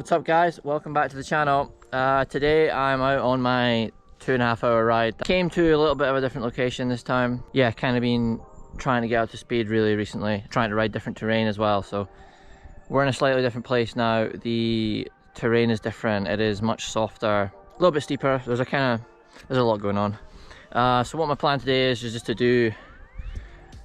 What's up guys, welcome back to the channel. Today I'm out on my 2.5 hour ride. Came to a little bit of a different location this time. Yeah, kind of been trying to get up to speed really recently, trying to ride different terrain as well. So we're in a slightly different place now. The terrain is different, it is much softer, a little bit steeper. There's a lot going on. So what my plan today is just to do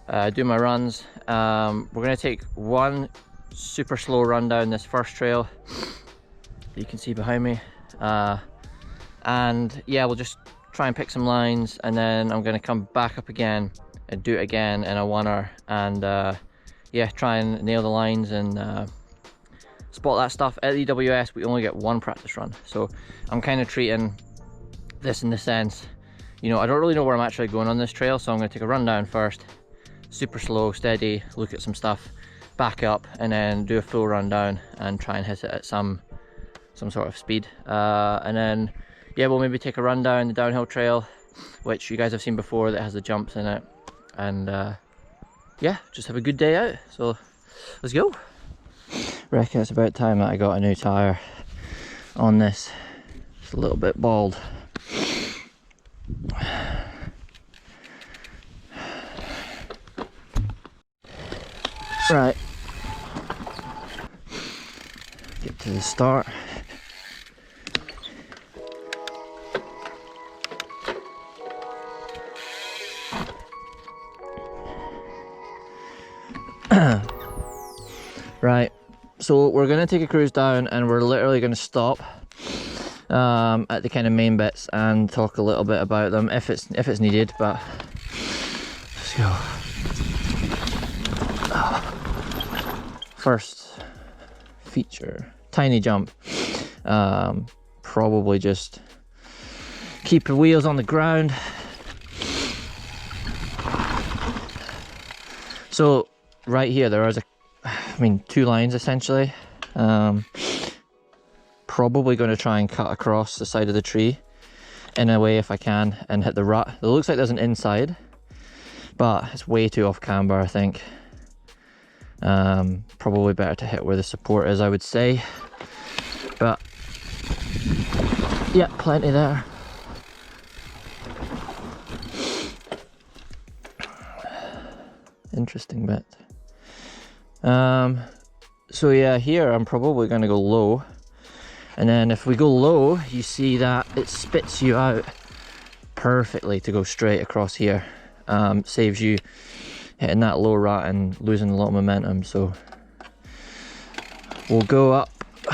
my runs. We're gonna take one super slow run down this first trail you can see behind me, and yeah, we'll just try and pick some lines, and then I'm going to come back up again and do it again in a oneer, and yeah, try and nail the lines and spot that stuff. At the EWS we only get one practice run, so I'm kind of treating this in the sense, you know, I don't really know where I'm actually going on this trail, so I'm going to take a run down first, super slow, steady, look at some stuff, back up, and then do a full run down and try and hit it at some sort of speed, and then yeah, we'll maybe take a run down the downhill trail, which you guys have seen before, that has the jumps in it, and yeah, just have a good day out. So let's go. Reckon it's about time that I got a new tire on this. It's a little bit bald. Right, get to the start. Right, so we're going to take a cruise down, and we're literally going to stop at the kind of main bits and talk a little bit about them if it's needed, but let's go. First feature, tiny jump. Probably just keep the wheels on the ground. So right here there is two lines essentially. Probably going to try and cut across the side of the tree in a way if I can and hit the rut. It looks like there's an inside, but it's way too off camber, I think. Probably better to hit where the support is, I would say, but yeah, plenty there. Interesting bit. So yeah, here I'm probably going to go low, and then if we go low, you see that it spits you out perfectly to go straight across here. Saves you hitting that low rut and losing a lot of momentum, so we'll go up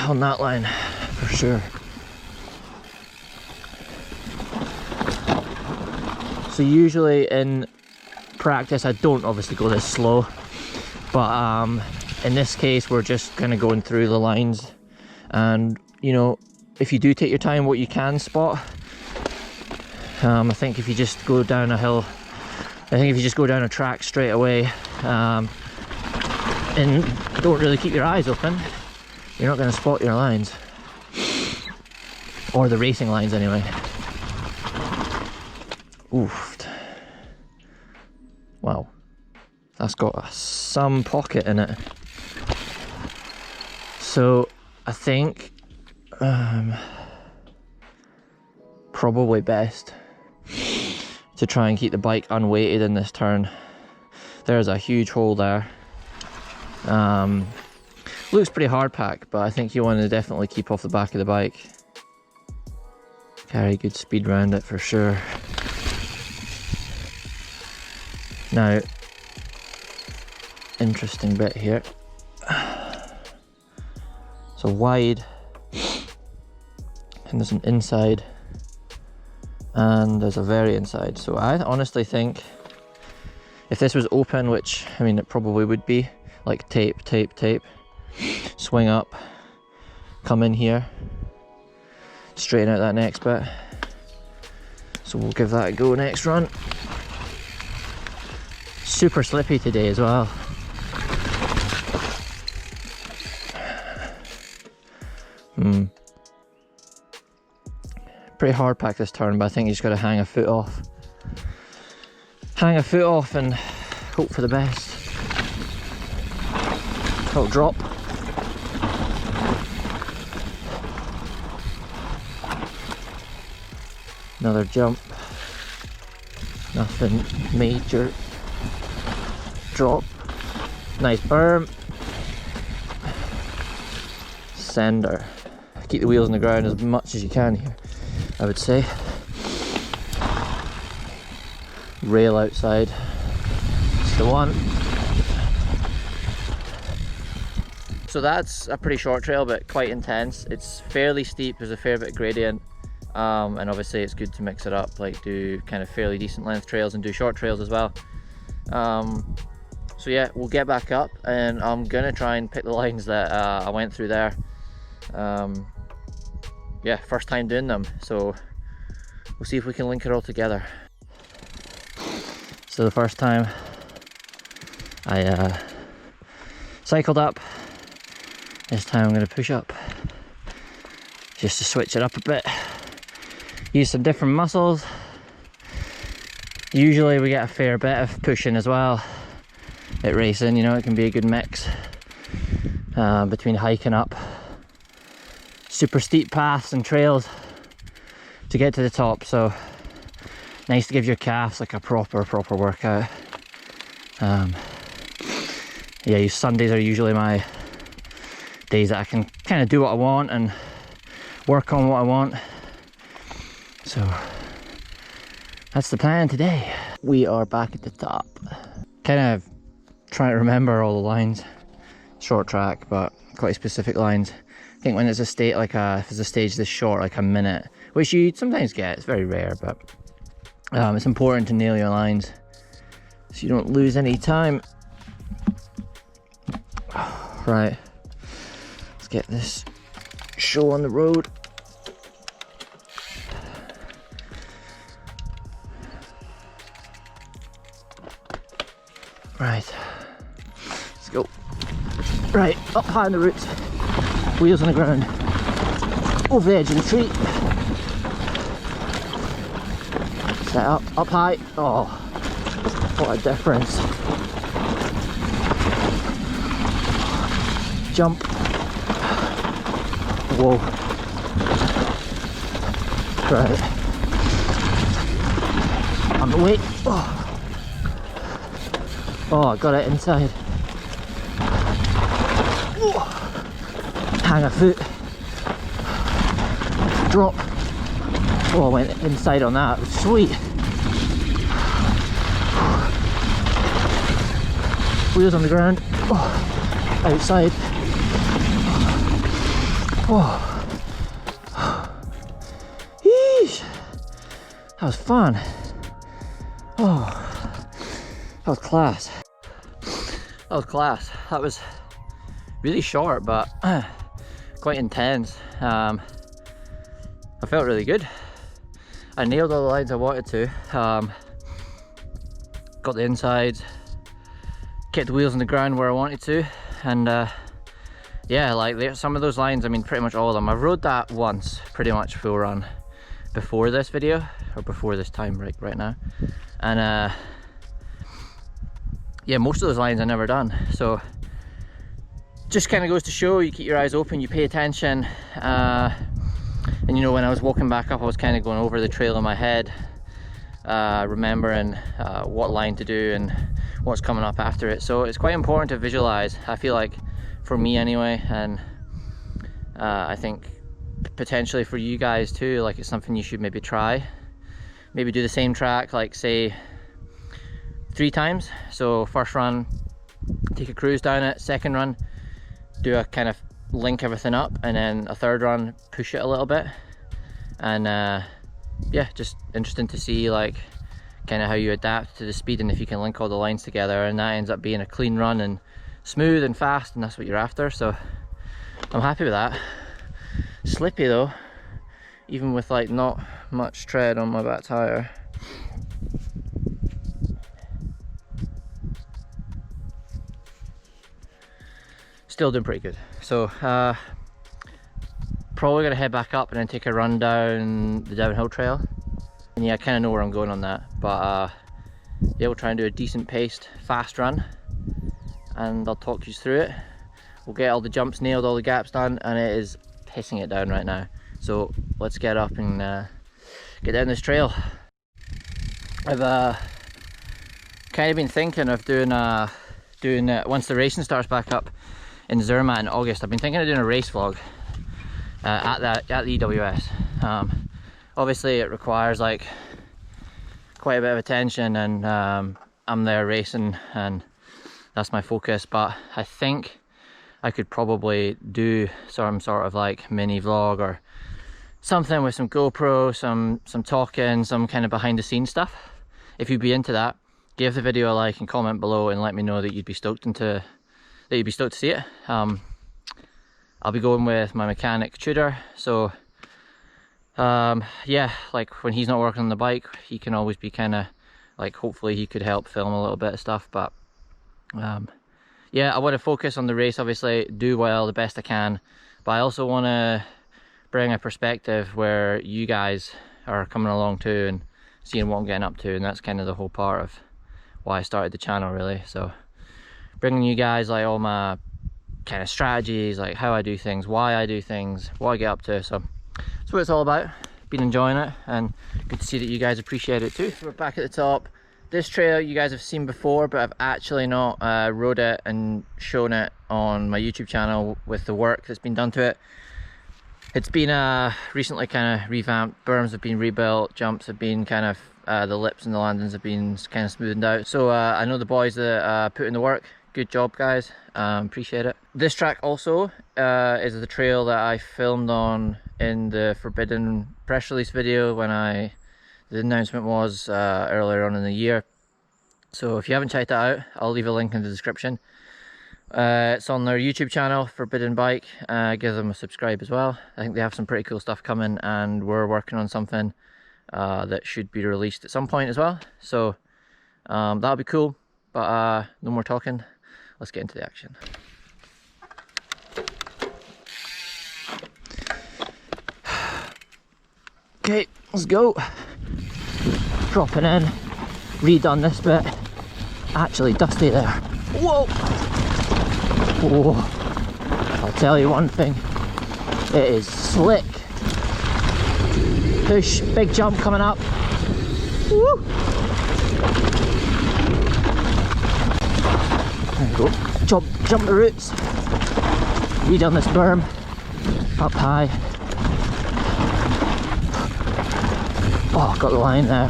on that line for sure. So usually in practice I don't obviously go this slow, but in this case we're just kind of going through the lines, and you know, if you do take your time, what you can spot, I think if you just go down a hill, I think if you just go down a track straight away, and don't really keep your eyes open, you're not going to spot your lines, or the racing lines anyway. Oof. Wow, that's got some pocket in it. So I think probably best to try and keep the bike unweighted in this turn. There's a huge hole there. Looks pretty hard pack, but I think you want to definitely keep off the back of the bike. Carry good speed around it for sure. Now, interesting bit here. So wide, and there's an inside, and there's a very inside. So I honestly think if this was open, which I mean it probably would be, like tape, swing up, come in here, straighten out that next bit. So we'll give that a go next run. Super slippy today as well. Pretty hard pack this turn, but I think you just got to hang a foot off. Hang a foot off and hope for the best. Oh, drop. Another jump. Nothing major. Drop. Nice berm. Sender. Keep the wheels on the ground as much as you can here, I would say. Rail outside. It's the one. So that's a pretty short trail, but quite intense. It's fairly steep, there's a fair bit of gradient. And obviously it's good to mix it up, like do kind of fairly decent length trails and do short trails as well. So yeah, we'll get back up and I'm gonna try and pick the lines that I went through there. Yeah, first time doing them, so we'll see if we can link it all together. So the first time I cycled up, this time I'm gonna push up just to switch it up a bit. Use some different muscles. Usually we get a fair bit of pushing as well at racing, you know, it can be a good mix between hiking up super steep paths and trails to get to the top. So nice to give your calves like a proper workout. Yeah, Sundays are usually my days that I can kind of do what I want and work on what I want. So that's the plan today. We are back at the top. Kind of trying to remember all the lines. Short track, but quite specific lines. I think when it's a state like if it's a stage this short, like a minute, which you sometimes get, it's very rare, but it's important to nail your lines so you don't lose any time. Right, let's get this show on the road. Right, let's go. Right, up high on the roots, wheels on the ground, over the edge of the tree. Set up high. Oh, what a difference. Jump. Whoa. Right. On the way. Oh. Oh, I got it inside. Whoa. Hang a foot. Drop. Oh, I went inside on that. Sweet. Wheels on the ground. Oh. Outside. Oh. Yeesh. That was fun. Oh. That was class. That was class. That was really short, but quite intense. I felt really good. I nailed all the lines I wanted to. Got the insides, kept the wheels on the ground where I wanted to, and yeah, like some of those lines, I mean pretty much all of them. I rode that once, pretty much full run, before this video, or before this time right now, and yeah, most of those lines I never done. So just kind of goes to show you keep your eyes open, you pay attention. And you know, when I was walking back up, I was kind of going over the trail in my head, remembering what line to do and what's coming up after it. So it's quite important to visualize, I feel like, for me anyway, and I think potentially for you guys too. Like, it's something you should maybe try. Maybe do the same track, like say 3 times. So first run, take a cruise down it. Second run, do a kind of link everything up, and then a third run, push it a little bit. And yeah, just interesting to see like kind of how you adapt to the speed and if you can link all the lines together, and that ends up being a clean run and smooth and fast, and that's what you're after. So I'm happy with that. Slippy though, even with like not much tread on my back tire. Still doing pretty good. So probably gonna head back up and then take a run down the downhill trail. And yeah, I kind of know where I'm going on that, but yeah, we'll try and do a decent paced fast run, and I'll talk you through it. We'll get all the jumps nailed, all the gaps done, and it is pissing it down right now. So let's get up and get down this trail. I've kind of been thinking of doing once the racing starts back up in Zermatt in August. I've been thinking of doing a race vlog at the EWS. Obviously it requires like quite a bit of attention, and I'm there racing and that's my focus, but I think I could probably do some sort of like mini vlog or something with some GoPro, some talking, some kind of behind the scenes stuff. If you'd be into that, give the video a like and comment below and let me know that you'd be stoked to see it. I'll be going with my mechanic Tudor, so yeah, like when he's not working on the bike, he can always be kind of like, hopefully he could help film a little bit of stuff. But yeah, I want to focus on the race, obviously do well the best I can, but I also want to bring a perspective where you guys are coming along too and seeing what I'm getting up to, and that's kind of the whole part of why I started the channel really. So bringing you guys like all my kind of strategies, like how I do things, why I do things, what I get up to. So that's what it's all about. Been enjoying it, and good to see that you guys appreciate it too. So we're back at the top. This trail you guys have seen before, but I've actually not rode it and shown it on my YouTube channel with the work that's been done to it. It's been recently kind of revamped, berms have been rebuilt, jumps have been kind of, the lips and the landings have been kind of smoothened out. So I know the boys that put in the work. Good job guys, appreciate it. This track also is the trail that I filmed on in the Forbidden press release video when the announcement was earlier on in the year. So if you haven't checked that out, I'll leave a link in the description. It's on their YouTube channel, Forbidden Bike. Give them a subscribe as well. I think they have some pretty cool stuff coming, and we're working on something that should be released at some point as well. So that'll be cool, but no more talking. Let's get into the action. Okay, let's go. Dropping in, redone this bit. Actually dusty there. Whoa! Oh, I'll tell you one thing, it is slick. Push, big jump coming up. Woo! There we go. Jump the roots. Redone this berm. Up high. Oh, got the line there.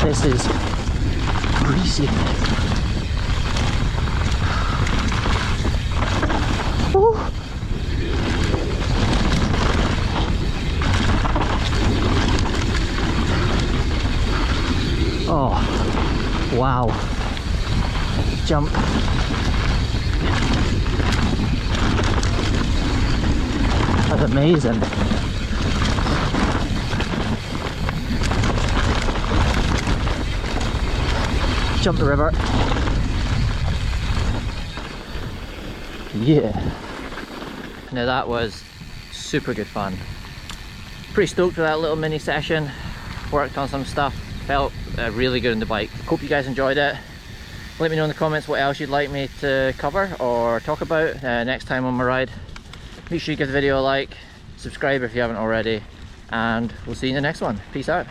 This is greasy. Woo. Oh, wow. Jump. That's amazing. Jump the river. Yeah. Now that was super good fun. Pretty stoked with that little mini session. Worked on some stuff. Felt really good on the bike. Hope you guys enjoyed it. Let me know in the comments what else you'd like me to cover or talk about next time on my ride. Make sure you give the video a like, subscribe if you haven't already, and we'll see you in the next one. Peace out.